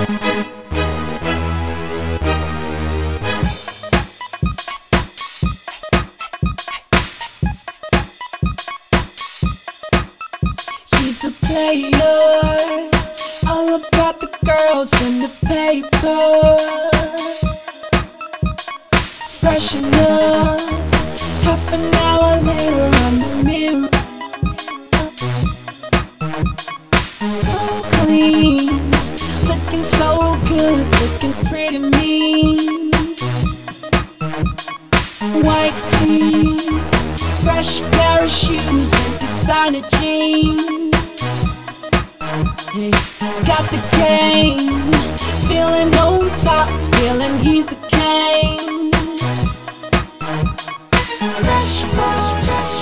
He's a player, all about the girls and the paper. Freshen up, half an hour later on the mirror. So clean, looking so good, looking pretty mean. White teeth, fresh pair of shoes and designer jeans. Hey, got the game, feeling on top, feeling he's the king. Fresh, fresh, fresh,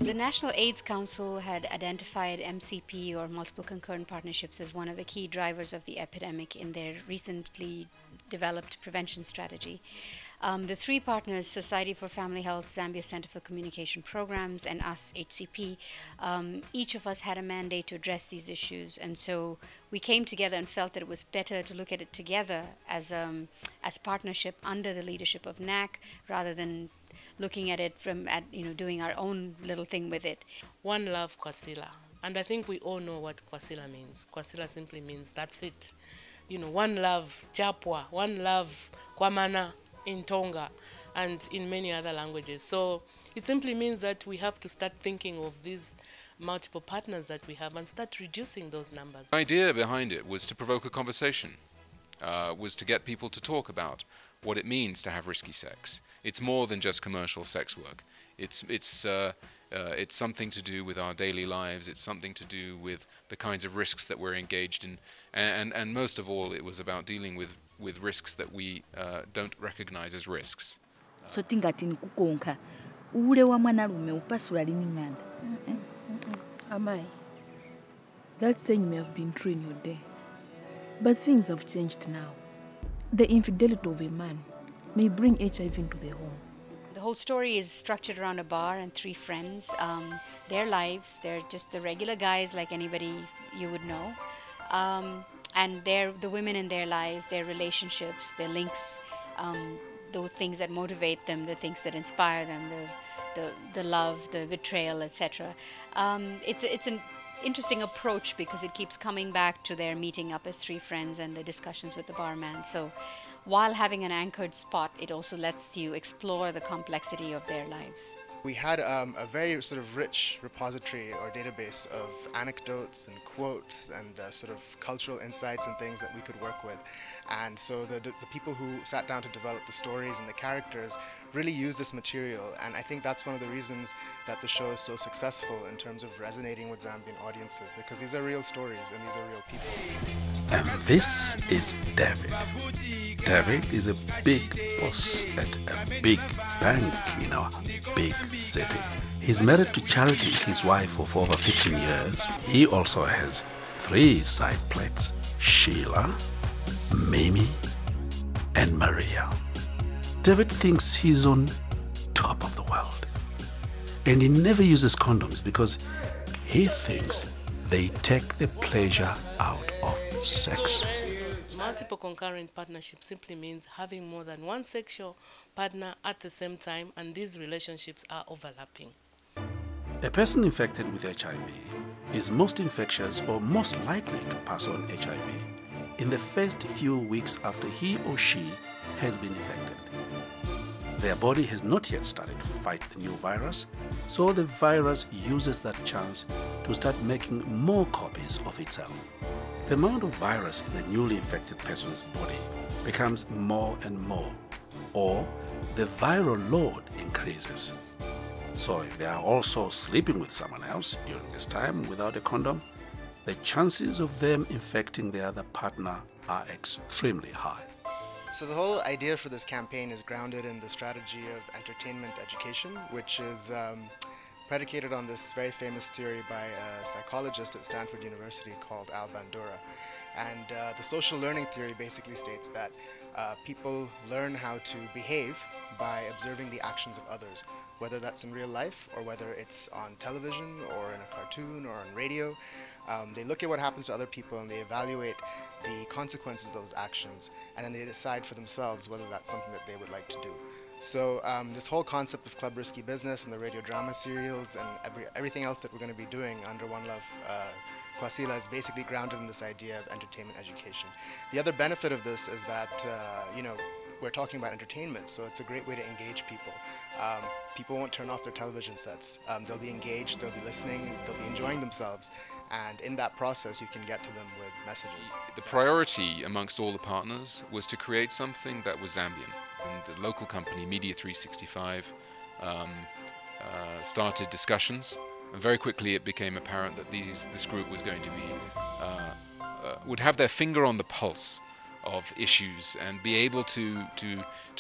The National AIDS Council had identified MCP, or multiple concurrent partnerships, as one of the key drivers of the epidemic in their recently developed prevention strategy. The three partners, Society for Family Health, Zambia Center for Communication Programs, and us, HCP, each of us had a mandate to address these issues, and so we came together and felt that it was better to look at it together as partnership under the leadership of NAC, rather than looking at it from doing our own little thing with it. OneLove Kwasila, and I think we all know what Kwasila means. Kwasila simply means that's it. One love, Japwa, one love, Kwamana, in Tonga, and in many other languages. So it simply means that we have to start thinking of these multiple partners that we have and start reducing those numbers. The idea behind it was to provoke a conversation, was to get people to talk about what it means to have risky sex. It's more than just commercial sex work. It's something to do with our daily lives. It's something to do with the kinds of risks that we're engaged in, and most of all, it was about dealing with risks that we don't recognize as risks. So tingati nikukonka ule wa mwanarume upasula lini nganda. Amai, that saying may have been true in your day, but things have changed now. The infidelity of a man may bring HIV into the home. The whole story is structured around a bar and three friends. Their lives, they're just the regular guys like anybody you would know. And the women in their lives, their relationships, their links, those things that motivate them, the things that inspire them, the love, the betrayal, etc. It's an interesting approach because it keeps coming back to their meeting up as three friends and the discussions with the barman. So while having an anchored spot, it also lets you explore the complexity of their lives. We had a very sort of rich repository or database of anecdotes and quotes and sort of cultural insights and things that we could work with. And so the people who sat down to develop the stories and the characters really used this material. And I think that's one of the reasons that the show is so successful in terms of resonating with Zambian audiences, because these are real stories and these are real people. And this is David. David is a big boss at a big bank in our big city. He's married to Charity, his wife of over 15 years. He also has 3 side plates: Sheila, Mimi, and Maria. David thinks he's on top of the world. And he never uses condoms because he thinks they take the pleasure out of sex. Multiple concurrent partnership simply means having more than one sexual partner at the same time, and these relationships are overlapping. A person infected with HIV is most infectious or most likely to pass on HIV in the first few weeks after he or she has been infected. Their body has not yet started to fight the new virus, so the virus uses that chance to start making more copies of itself. The amount of virus in the newly infected person's body becomes more and more, or the viral load increases. So if they are also sleeping with someone else during this time without a condom, the chances of them infecting the other partner are extremely high. So the whole idea for this campaign is grounded in the strategy of entertainment education, which is predicated on this very famous theory by a psychologist at Stanford University called Al Bandura. And the social learning theory basically states that people learn how to behave by observing the actions of others. whether that's in real life or whether it's on television or in a cartoon or on radio. They look at what happens to other people and they evaluate the consequences of those actions, and then they decide for themselves whether that's something that they would like to do. So this whole concept of Club Risky Business and the radio drama serials and everything else that we're going to be doing under OneLove Kwasila is basically grounded in this idea of entertainment education. The other benefit of this is that, you know, we're talking about entertainment, so it's a great way to engage people. People won't turn off their television sets. They'll be engaged, they'll be listening, they'll be enjoying themselves, and in that process you can get to them with messages. The priority amongst all the partners was to create something that was Zambian, and the local company Media 365 started discussions, and very quickly it became apparent that this group was going to be would have their finger on the pulse of issues and be able to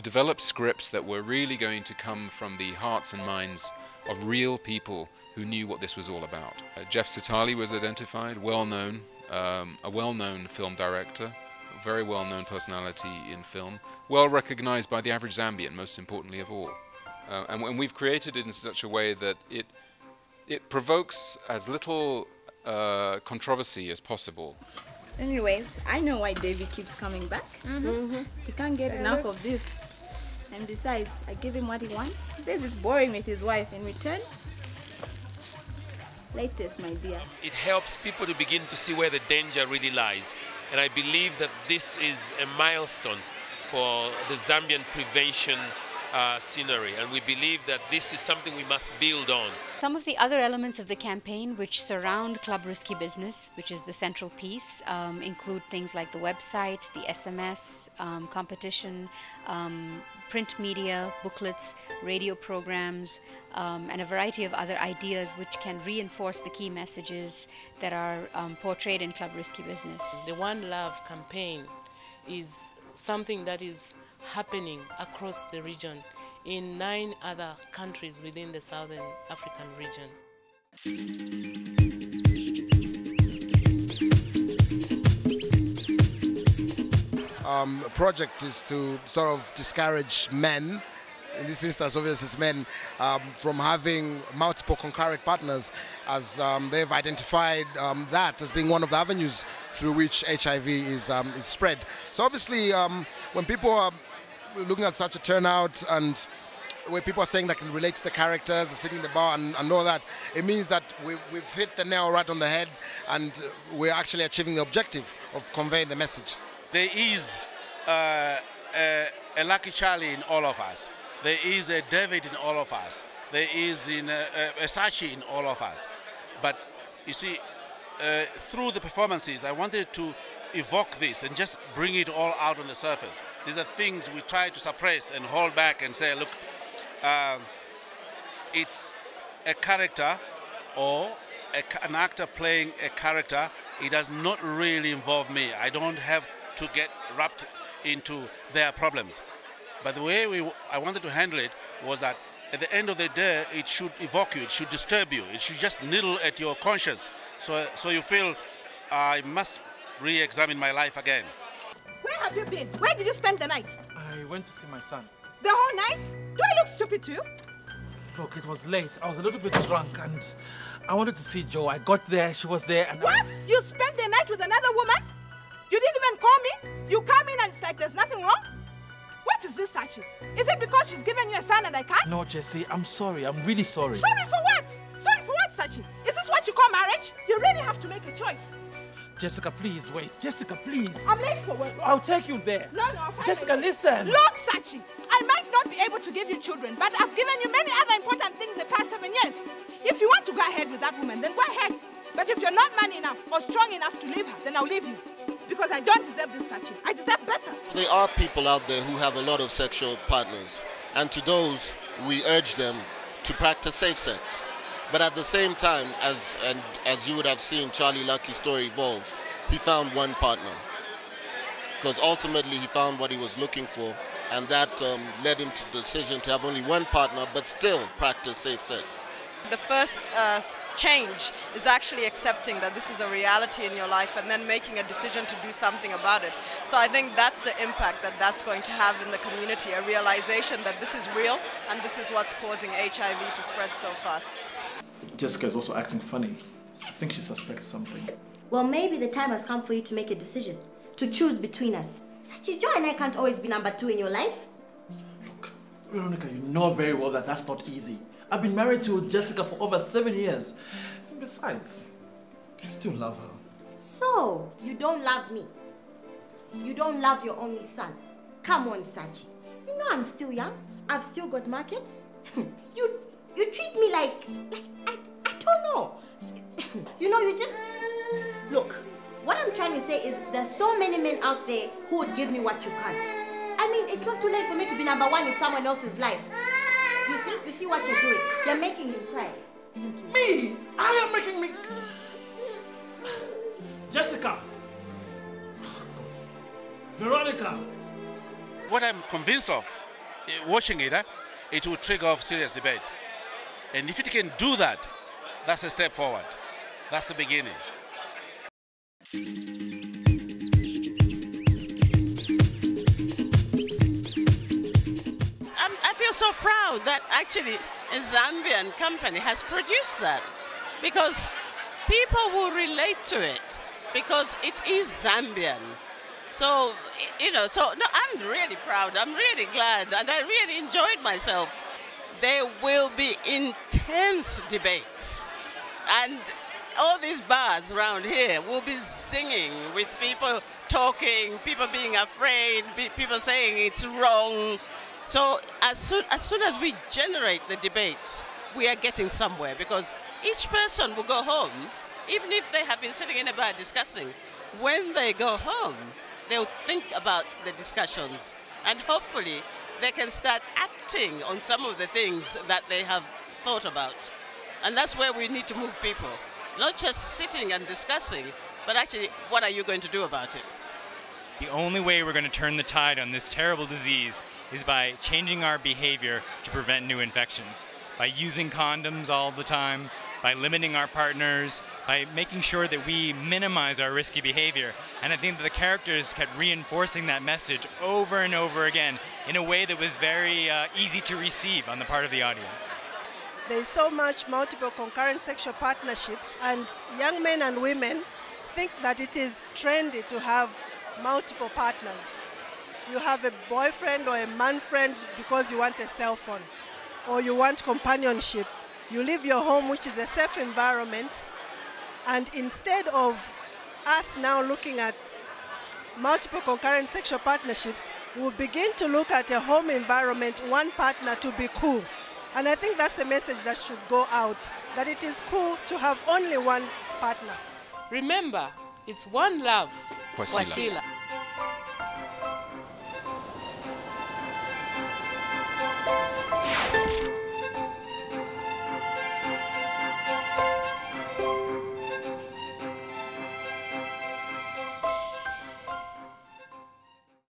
develop scripts that were really going to come from the hearts and minds of real people who knew what this was all about. Jeff Satali was identified, a well-known film director, a very well-known personality in film, well recognized by the average Zambian, most importantly of all. And we've created it in such a way that it provokes as little controversy as possible. Anyways, I know why Davey keeps coming back. He can't get enough of this. And besides, I give him what he wants. He says it's boring with his wife. In return, latest, my dear. It helps people to begin to see where the danger really lies. And I believe that this is a milestone for the Zambian prevention scenery. And we believe that this is something we must build on. Some of the other elements of the campaign which surround Club Risky Business, which is the central piece, include things like the website, the SMS, competition, print media, booklets, radio programs, and a variety of other ideas which can reinforce the key messages that are portrayed in Club Risky Business. The One Love campaign is something that is happening across the region in 9 other countries within the Southern African region. Project is to sort of discourage men, in this instance obviously it's men, from having multiple concurrent partners, as they've identified that as being one of the avenues through which HIV is spread. So obviously when people are looking at such a turnout and where people are saying that can relate to the characters, sitting in the bar and all that, it means that we've hit the nail right on the head and we're actually achieving the objective of conveying the message. There is a Lucky Charlie in all of us. There is a David in all of us. There is a Sachi in all of us. But you see, through the performances, I wanted to evoke this and just bring it all out on the surface. These are things we try to suppress and hold back and say, look, it's a character or an actor playing a character. It does not really involve me. I don't have to get wrapped into their problems. But the way I wanted to handle it was that at the end of the day, it should evoke you, it should disturb you, it should just nibble at your conscience. So you feel, I must re-examine my life again. Where have you been? Where did you spend the night? I went to see my son. The whole night? Do I look stupid to you? Look, it was late. I was a little bit drunk and I wanted to see Jo. I got there, she was there and What? You spent the night with another woman? You didn't even call me? You come in and it's like there's nothing wrong? What is this, Sachi? Is it because she's given you a son and I can't? No, Jessie, I'm sorry. I'm really sorry. Sorry for what? Sorry for what, Sachi? Is this what you call marriage? You really have to make a choice. Jessica, please, wait. Jessica, please. I'm late for work. I'll take you there. No, I'll find Jessica, listen. Look, Sachi, I might not be able to give you children, but I've given you many other important things the past 7 years. If you want to go ahead with that woman, then go ahead. But if you're not man enough or strong enough to leave her, then I'll leave you. Because I don't deserve this, Sachi. I deserve better. There are people out there who have a lot of sexual partners. And to those, we urge them to practice safe sex. But at the same time, as you would have seen Charlie Lucky's story evolve, he found one partner. Because ultimately he found what he was looking for, and that led him to the decision to have only one partner, but still practice safe sex. The first change is actually accepting that this is a reality in your life and then making a decision to do something about it. So I think that's the impact that that's going to have in the community, a realization that this is real and this is what's causing HIV to spread so fast. Jessica is also acting funny. I think she suspects something. Well, maybe the time has come for you to make a decision, to choose between us. Sachi, Joe and I can't always be number 2 in your life. Look, Veronica, you know very well that that's not easy. I've been married to Jessica for over 7 years. And besides, I still love her. So, you don't love me? You don't love your only son? Come on, Sachi. You know I'm still young. I've still got markets. You treat me like I don't know. You know, you just... Look, what I'm trying to say is there's so many men out there who would give me what you can't. I mean, it's not too late for me to be number 1 in someone else's life. You see what you're doing? You're making him cry. Me? I am making me... Jessica! Veronica! What I'm convinced of, watching it, it will trigger off serious debate. And if it can do that, that's a step forward. That's the beginning. I feel so proud that actually a Zambian company has produced that, because people will relate to it because it is Zambian. So, you know, so no, I'm really proud. I'm really glad, and I really enjoyed myself. There will be intense debates, and all these bars around here will be singing with people talking, people being afraid, people saying it's wrong. So as soon as we generate the debates, we are getting somewhere, because each person will go home, even if they have been sitting in a bar discussing, when they go home, they'll think about the discussions, and hopefully they can start acting on some of the things that they have thought about. And that's where we need to move people. Not just sitting and discussing, but actually, what are you going to do about it? The only way we're going to turn the tide on this terrible disease is by changing our behavior to prevent new infections. By using condoms all the time, by limiting our partners, by making sure that we minimize our risky behavior. And I think that the characters kept reinforcing that message over and over again in a way that was very easy to receive on the part of the audience. There's so much multiple concurrent sexual partnerships, and young men and women think that it is trendy to have multiple partners. You have a boyfriend or a man friend because you want a cell phone, or you want companionship. You leave your home, which is a safe environment, and instead of us now looking at multiple concurrent sexual partnerships, we'll begin to look at a home environment, one partner to be cool. And I think that's the message that should go out, that it is cool to have only one partner. Remember, it's OneLove Kwasila. Kwasila.